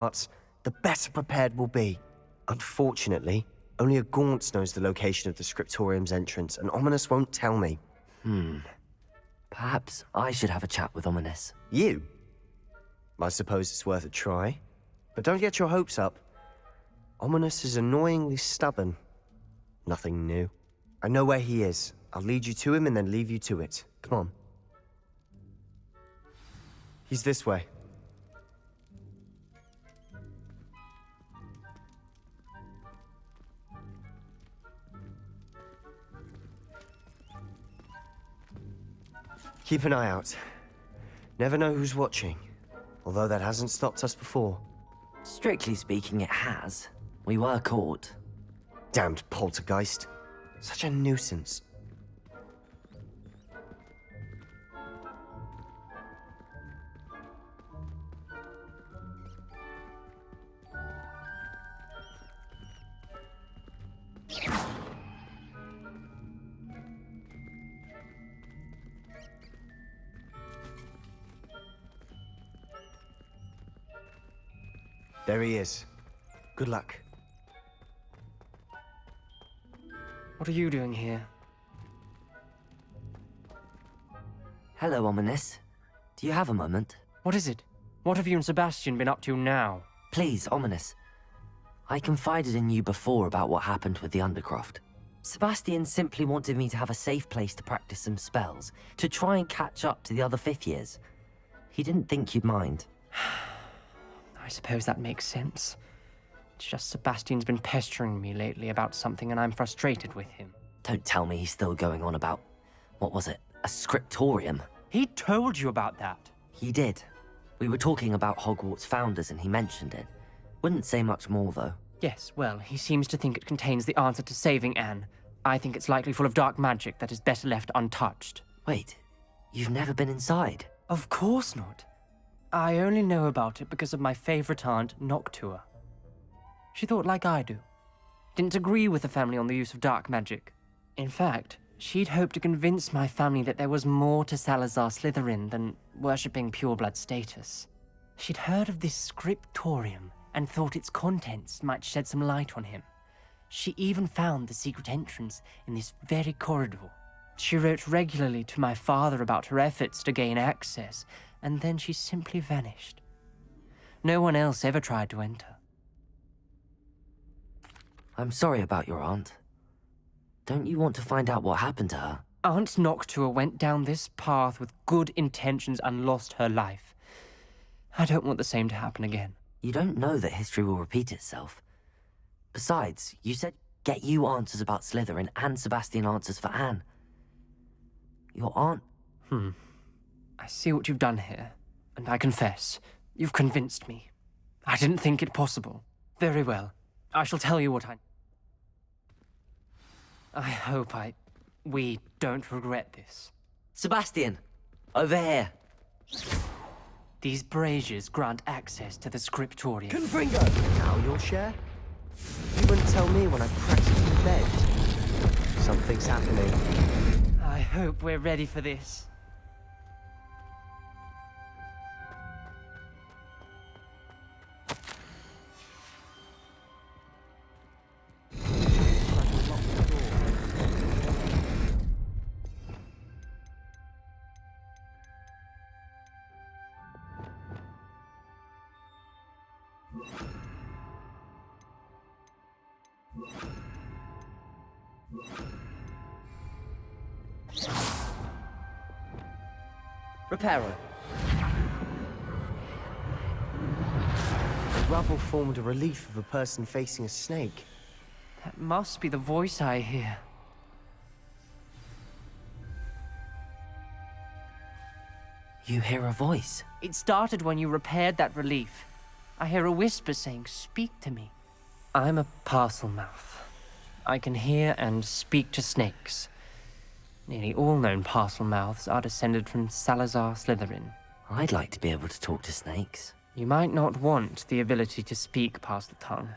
Hogwarts, the better prepared we'll be. Unfortunately, only a Gaunt knows the location of the Scriptorium's entrance, and Ominous won't tell me. Perhaps I should have a chat with Ominous. You? I suppose it's worth a try. But don't get your hopes up. Ominous is annoyingly stubborn. Nothing new. I know where he is. I'll lead you to him and then leave you to it. Come on. He's this way. Keep an eye out. Never know who's watching. Although that hasn't stopped us before. Strictly speaking, it has. We were caught. Damned poltergeist. Such a nuisance. There he is. Good luck. What are you doing here? Hello, Ominous. Do you have a moment? What is it? What have you and Sebastian been up to now? Please, Ominous. I confided in you before about what happened with the Undercroft. Sebastian simply wanted me to have a safe place to practice some spells, to try and catch up to the other fifth years. He didn't think you'd mind. I suppose that makes sense. It's just Sebastian's been pestering me lately about something and I'm frustrated with him. Don't tell me he's still going on about, what was it, a scriptorium? He told you about that. He did. We were talking about Hogwarts founders and he mentioned it. Wouldn't say much more though. Yes, well, he seems to think it contains the answer to saving Anne. I think it's likely full of dark magic that is better left untouched. Wait, you've never been inside? Of course not. I only know about it because of my favorite aunt, Noctua. She thought like I do. Didn't agree with the family on the use of dark magic. In fact, she'd hoped to convince my family that there was more to Salazar Slytherin than worshipping pureblood status. She'd heard of this scriptorium and thought its contents might shed some light on him. She even found the secret entrance in this very corridor. She wrote regularly to my father about her efforts to gain access, and then she simply vanished. No one else ever tried to enter. I'm sorry about your aunt. Don't you want to find out what happened to her? Aunt Noctua went down this path with good intentions and lost her life. I don't want the same to happen again. You don't know that history will repeat itself. Besides, you said get you answers about Slytherin and Sebastian answers for Anne. Your aunt... I see what you've done here, and I confess, you've convinced me. I didn't think it possible. Very well. I shall tell you what I hope we don't regret this. Sebastian! Over here! These braziers grant access to the scriptorium. Confringo! Now you'll share? You wouldn't tell me when I practically begged. Something's happening. I hope we're ready for this. Reparo. The rubble formed a relief of a person facing a snake. That must be the voice I hear. You hear a voice. It started when you repaired that relief. I hear a whisper saying, "Speak to me." I'm a parcel mouth. I can hear and speak to snakes. Nearly all known parcel mouths are descended from Salazar Slytherin. I'd like to be able to talk to snakes. You might not want the ability to speak past the tongue.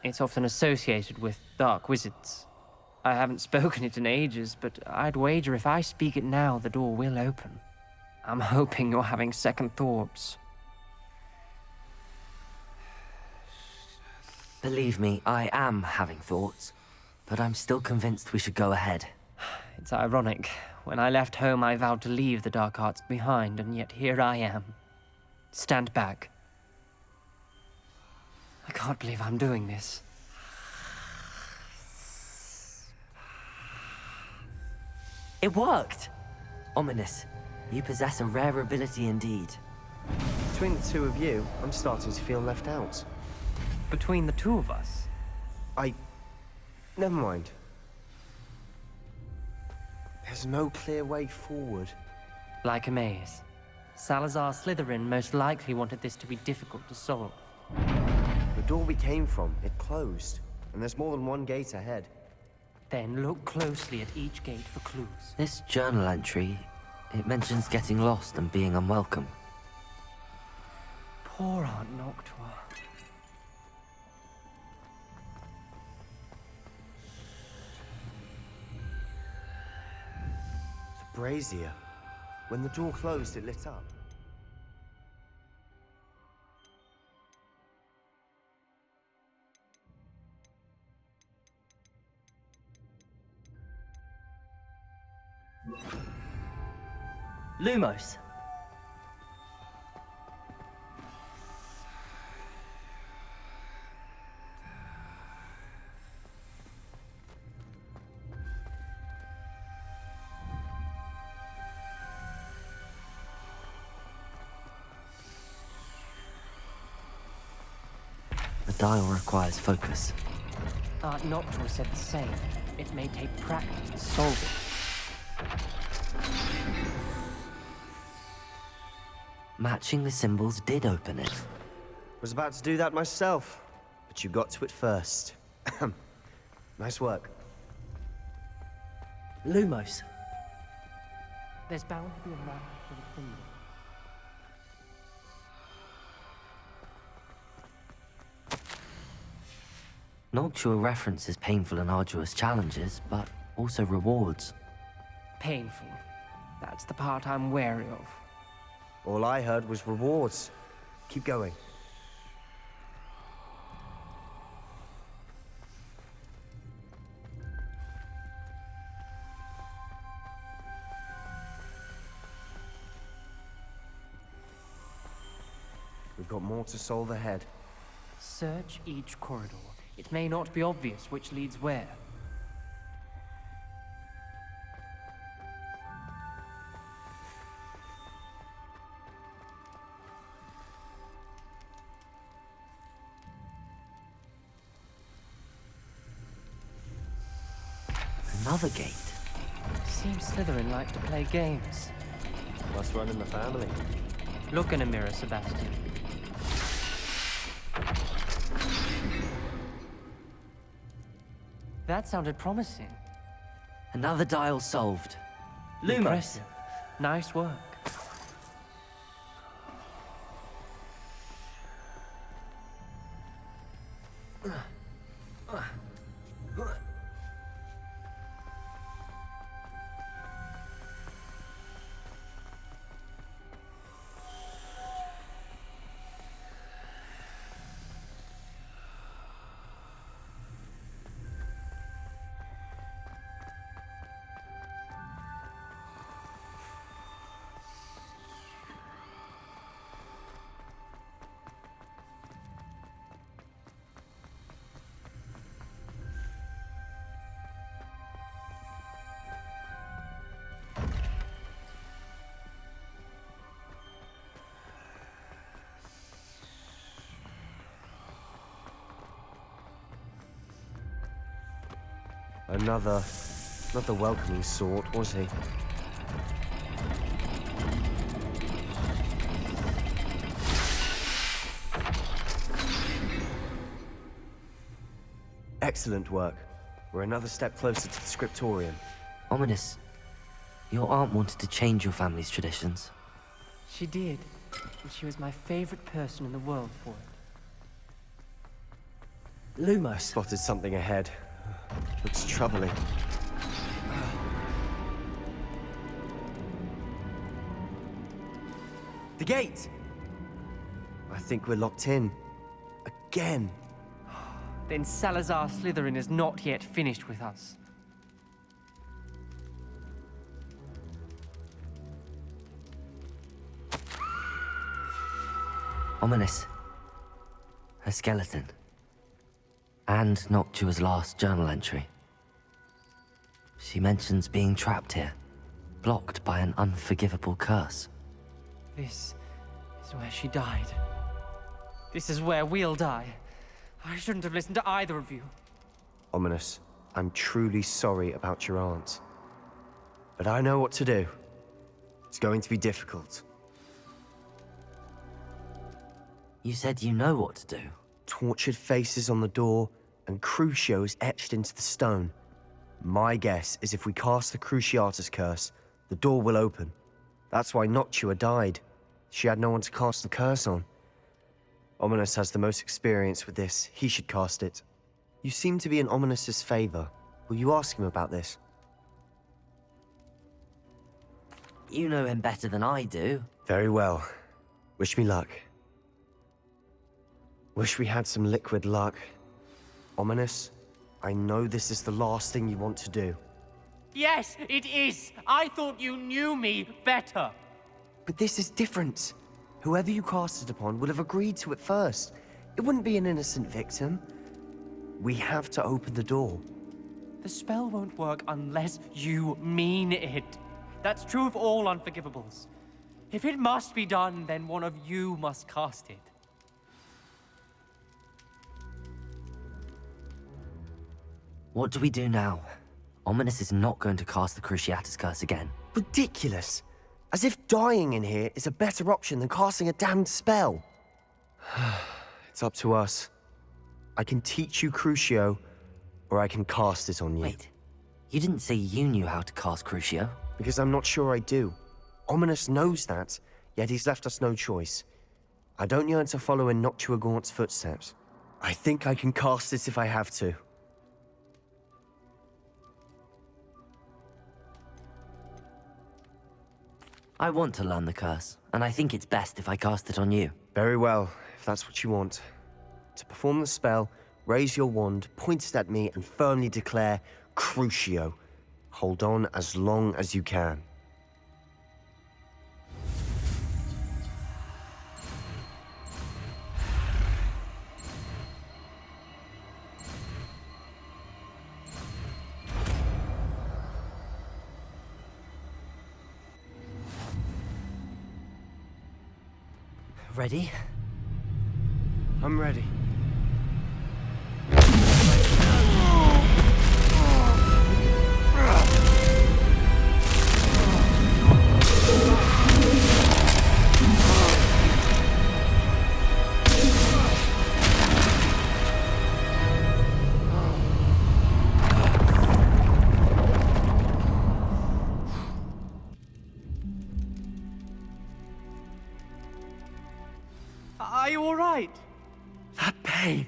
It's often associated with dark wizards. I haven't spoken it in ages, but I'd wager if I speak it now, the door will open. I'm hoping you're having second thoughts. Believe me, I am having thoughts, but I'm still convinced we should go ahead. It's ironic. When I left home, I vowed to leave the dark arts behind, and yet here I am. Stand back. I can't believe I'm doing this. It worked! Ominous. You possess a rare ability indeed. Between the two of you, I'm starting to feel left out. Between the two of us, Never mind. There's no clear way forward. like a maze. Salazar Slytherin most likely wanted this to be difficult to solve. The door we came from, it closed. And there's more than one gate ahead. Then look closely at each gate for clues. This journal entry, it mentions getting lost and being unwelcome. Poor Aunt Noctua. The brazier. When the door closed, it lit up. Lumos! The dial requires focus. Aunt Noctua said the same. It may take practice to solve it. Matching the symbols did open it. Was about to do that myself, but you got to it first. Nice work. Lumos. There's bound to be a map for the symbol. Noctua references painful and arduous challenges, but also rewards. Painful. That's the part I'm wary of. All I heard was rewards. Keep going. We've got more to solve ahead. Search each corridor. It may not be obvious which leads where. Another gate. Seems Slytherin like to play games. Must run in the family. Look in a mirror, Sebastian. That sounded promising. Another dial solved. Lumos. Impressive. Nice work. Another, not the welcoming sort, was he? Excellent work. We're another step closer to the scriptorium. Ominous. Your aunt wanted to change your family's traditions. She did. And she was my favorite person in the world for it. Lumos. Spotted something ahead. Looks troubling. The gate! I think we're locked in. Again. then Salazar Slytherin is not yet finished with us. Ominous. Her skeleton. And Noctua's last journal entry. She mentions being trapped here, blocked by an unforgivable curse. This is where she died. This is where we'll die. I shouldn't have listened to either of you. Ominous, I'm truly sorry about your aunt. But I know what to do. It's going to be difficult. You said you know what to do. Tortured faces on the door, and Crucio is etched into the stone. My guess is if we cast the Cruciatus curse, the door will open. That's why Noctua died. She had no one to cast the curse on. Ominous has the most experience with this. He should cast it. You seem to be in Ominous's favor. Will you ask him about this? You know him better than I do. Very well. Wish me luck. Wish we had some liquid luck. Ominous, I know this is the last thing you want to do. Yes, it is! I thought you knew me better! But this is different. Whoever you cast it upon would have agreed to it first. It wouldn't be an innocent victim. We have to open the door. The spell won't work unless you mean it. That's true of all unforgivables. If it must be done, then one of you must cast it. What do we do now? Ominous is not going to cast the Cruciatus curse again. Ridiculous. As if dying in here is a better option than casting a damned spell. It's up to us. I can teach you Crucio, or I can cast it on you. Wait, you didn't say you knew how to cast Crucio? Because I'm not sure I do. Ominous knows that, yet he's left us no choice. I don't yearn to follow in Noctua Gaunt's footsteps. I think I can cast it if I have to. I want to learn the curse, and I think it's best if I cast it on you. Very well, if that's what you want. To perform the spell, raise your wand, point it at me, and firmly declare Crucio. Hold on as long as you can. Ready? I'm ready. Are you all right? That pain.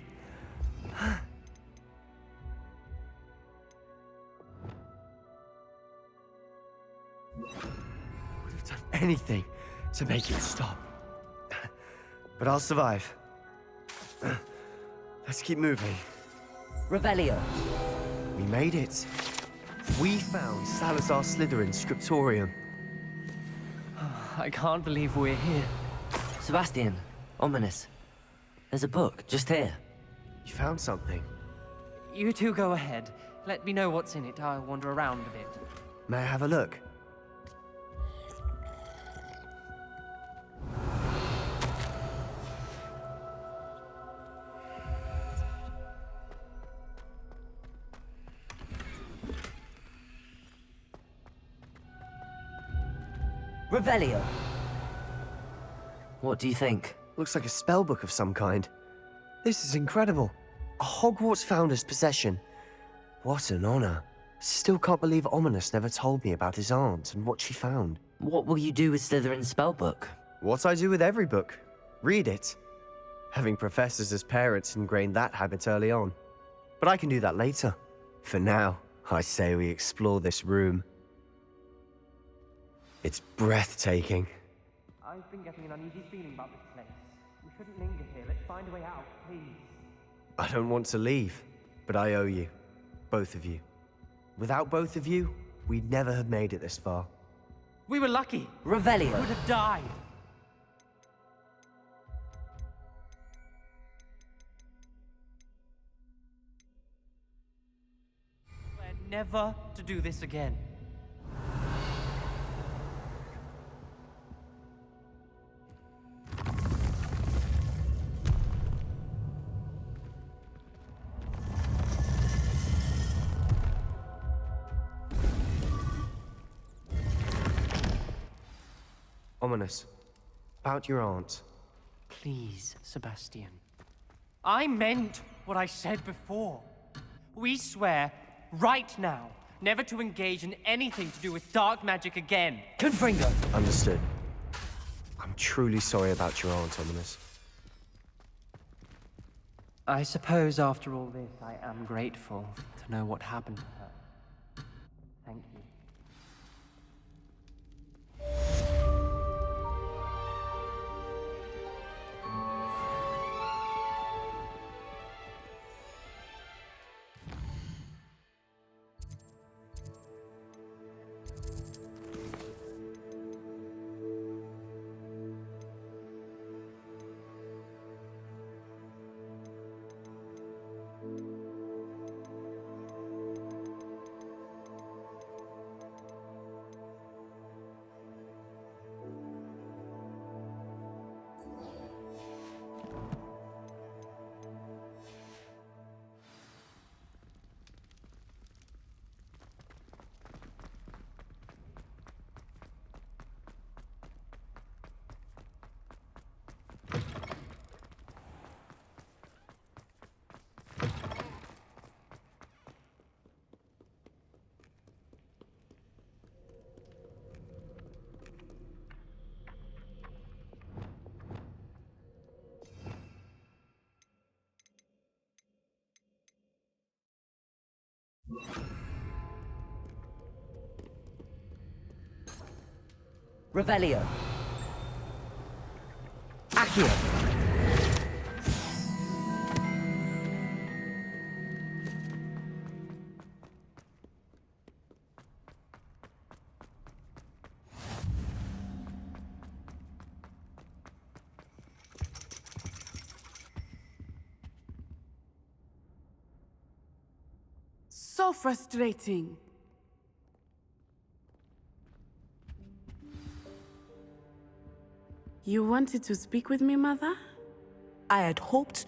Would have done anything to make it stop. But I'll survive. Let's keep moving. Revelio. We made it. We found Salazar Slytherin's scriptorium. I can't believe we're here. Sebastian, Ominous. There's a book just here. You found something. You two go ahead. Let me know what's in it. I'll wander around a bit. May I have a look? Revelio. What do you think? Looks like a spell book of some kind. This is incredible. A Hogwarts founder's possession. What an honor. Still can't believe Ominous never told me about his aunt and what she found. What will you do with Slytherin's spellbook? What I do with every book. Read it. Having professors as parents ingrained that habit early on. But I can do that later. For now, I say we explore this room. It's breathtaking. I've been getting an uneasy feeling about this place. We shouldn't linger here. Let's find a way out, please. I don't want to leave, but I owe you. Both of you. Without both of you, we'd never have made it this far. We were lucky. Revelio. Could have died. We're never to do this again. Ominous. About your aunt. Please, Sebastian. I meant what I said before. We swear, right now, never to engage in anything to do with dark magic again. Confringo. Understood. I'm truly sorry about your aunt, Ominous. I suppose after all this, I am grateful to know what happened to her. Thank you. Revelio. Accio. So frustrating. You wanted to speak with me, Mother? I had hoped